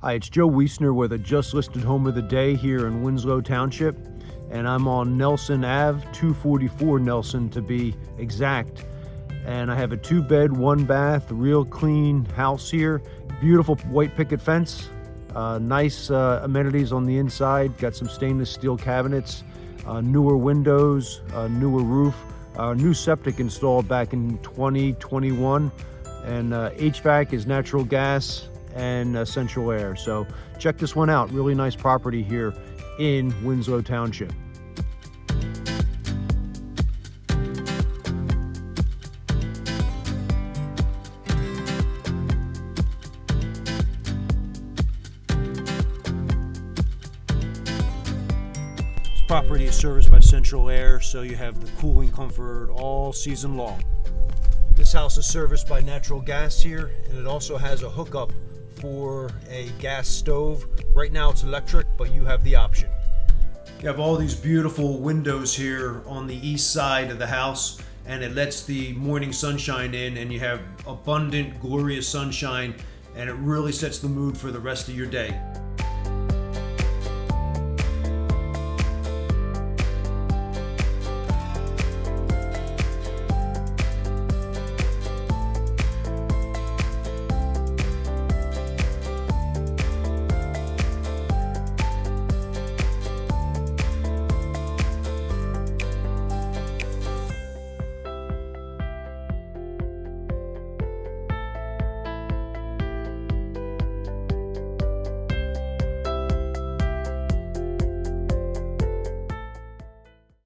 Hi, it's Joe Wiesner with a just listed home of the day here in Winslow Township, and I'm on Nelson Ave, 244 Nelson to be exact. And I have a 2-bed, 1-bath, real clean house here. Beautiful white picket fence, nice amenities on the inside. Got some stainless steel cabinets, newer windows, newer roof, new septic installed back in 2021, and HVAC is natural gas and central air. So check this one out. Really nice property here in Winslow Township. This property is serviced by central air, so you have the cooling comfort all season long. This house is serviced by natural gas here, and it also has a hookup for a gas stove. Right now it's electric, but you have the option. You have all these beautiful windows here on the east side of the house, and it lets the morning sunshine in, and you have abundant, glorious sunshine, and it really sets the mood for the rest of your day.